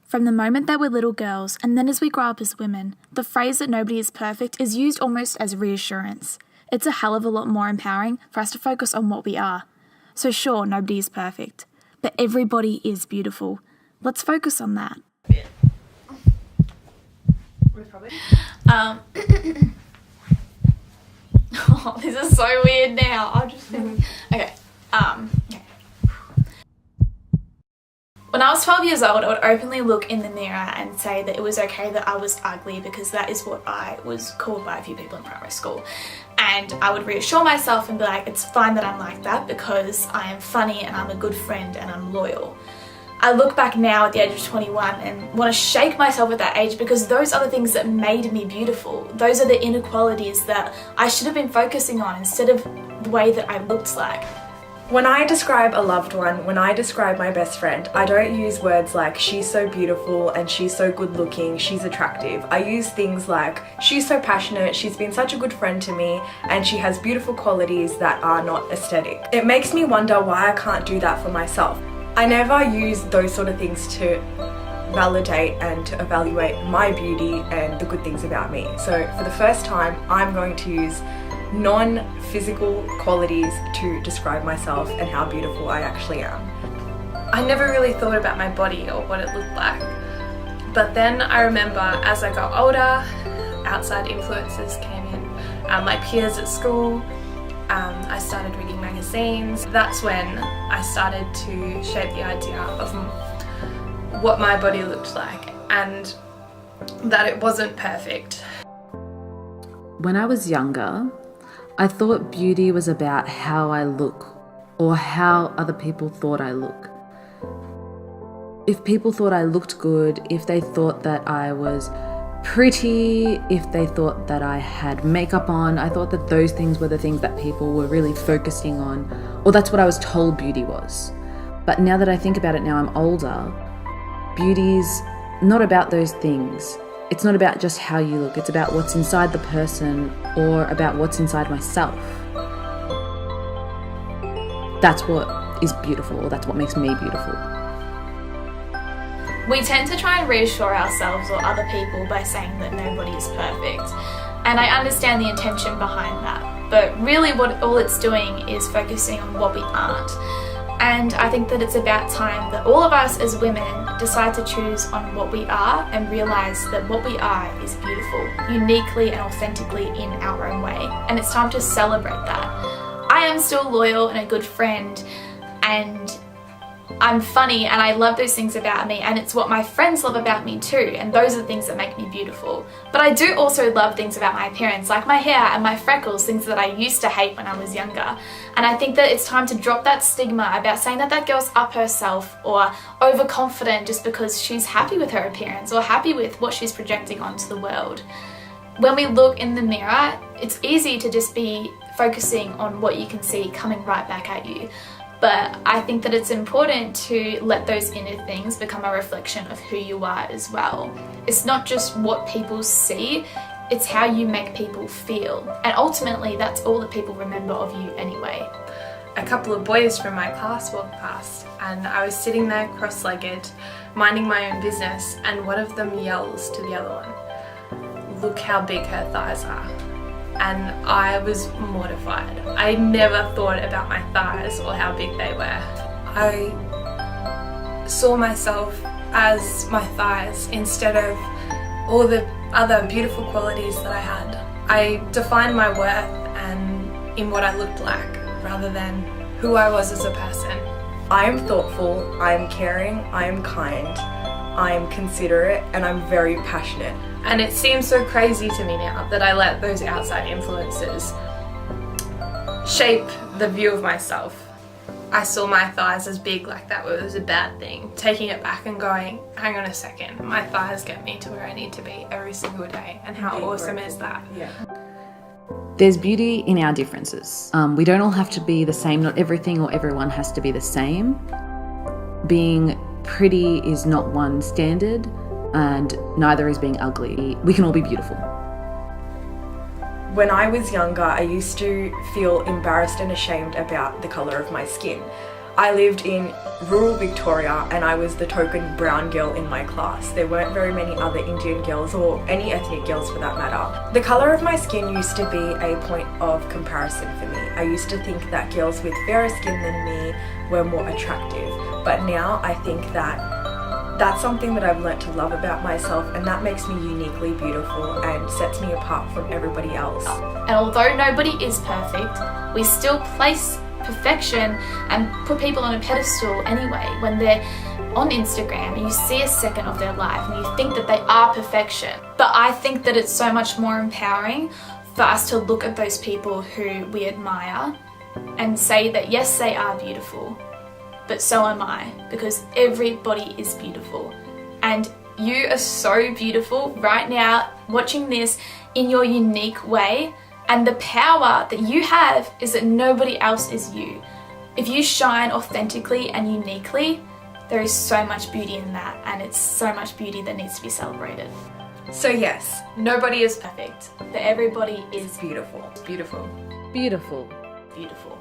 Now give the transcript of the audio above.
From the moment that we're little girls, and then as we grow up as women, the phrase that nobody is perfect is used almost as reassurance. It's a hell of a lot more empowering for us to focus on what we are. So sure, nobody is perfect, but everybody is beautiful. Let's focus on that. Oh, this is so weird now. I'll just okay. When I was 12 years old, I would openly look in the mirror and say that it was okay that I was ugly because that is what I was called by a few people in primary school. And I would reassure myself and be like, it's fine that I'm like that because I am funny and I'm a good friend and I'm loyal. I look back now at the age of 21 and want to shake myself at that age because those are the things that made me beautiful. Those are the inequalities that I should have been focusing on instead of the way that I looked like. When I describe a loved one, when I describe my best friend, I don't use words like she's so beautiful and she's so good looking, she's attractive. I use things like she's so passionate, she's been such a good friend to me, and she has beautiful qualities that are not aesthetic. It makes me wonder why I can't do that for myself. I never use those sort of things to validate and to evaluate my beauty and the good things about me. So for the first time, I'm going to use non-physical qualities to describe myself and how beautiful I actually am. I never really thought about my body or what it looked like. But then I remember as I got older, outside influences came in. My peers at school, I started reading magazines. That's when I started to shape the idea of what my body looked like and that it wasn't perfect. When I was younger, I thought beauty was about how I look or how other people thought I look. If people thought I looked good, if they thought that I was pretty, if they thought that I had makeup on, I thought that those things were the things that people were really focusing on, or that's what I was told beauty was. But now that I think about it, now I'm older, beauty's not about those things. It's not about just how you look, it's about what's inside the person or about what's inside myself. That's what is beautiful, or that's what makes me beautiful. We tend to try and reassure ourselves or other people by saying that nobody is perfect. And I understand the intention behind that, but really what all it's doing is focusing on what we aren't. And I think that it's about time that all of us as women decide to choose on what we are and realise that what we are is beautiful, uniquely and authentically in our own way. And it's time to celebrate that. I am still loyal and a good friend, and I'm funny, and I love those things about me, and it's what my friends love about me too, and those are the things that make me beautiful. But I do also love things about my appearance, like my hair and my freckles, things that I used to hate when I was younger. And I think that it's time to drop that stigma about saying that that girl's up herself or overconfident just because she's happy with her appearance or happy with what she's projecting onto the world. When we look in the mirror, it's easy to just be focusing on what you can see coming right back at you. But I think that it's important to let those inner things become a reflection of who you are as well. It's not just what people see, it's how you make people feel. And ultimately, that's all that people remember of you anyway. A couple of boys from my class walked past and I was sitting there cross-legged, minding my own business, and one of them yells to the other one, "Look how big her thighs are." And I was mortified. I never thought about my thighs or how big they were. I saw myself as my thighs instead of all the other beautiful qualities that I had. I defined my worth and in what I looked like rather than who I was as a person. I am thoughtful, I am caring, I am kind, I am considerate, and I'm very passionate. And it seems so crazy to me now that I let those outside influences shape the view of myself. I saw my thighs as big, like that was a bad thing. Taking it back and going, hang on a second, my thighs get me to where I need to be every single day, and how awesome is that? Yeah. There's beauty in our differences. We don't all have to be the same. Not everything or everyone has to be the same. Being pretty is not one standard, and neither is being ugly. We can all be beautiful. When I was younger, I used to feel embarrassed and ashamed about the colour of my skin. I lived in rural Victoria and I was the token brown girl in my class. There weren't very many other Indian girls or any ethnic girls for that matter. The colour of my skin used to be a point of comparison for me. I used to think that girls with fairer skin than me were more attractive, but now I think that that's something that I've learnt to love about myself, and that makes me uniquely beautiful and sets me apart from everybody else. And although nobody is perfect, we still place perfection and put people on a pedestal anyway. When they're on Instagram and you see a second of their life and you think that they are perfection. But I think that it's so much more empowering for us to look at those people who we admire and say that yes, they are beautiful, but so am I, because everybody is beautiful. And you are so beautiful right now, watching this in your unique way. And the power that you have is that nobody else is you. If you shine authentically and uniquely, there is so much beauty in that, and it's so much beauty that needs to be celebrated. So yes, Nobody is perfect, but everybody is beautiful. Beautiful. Beautiful. beautiful.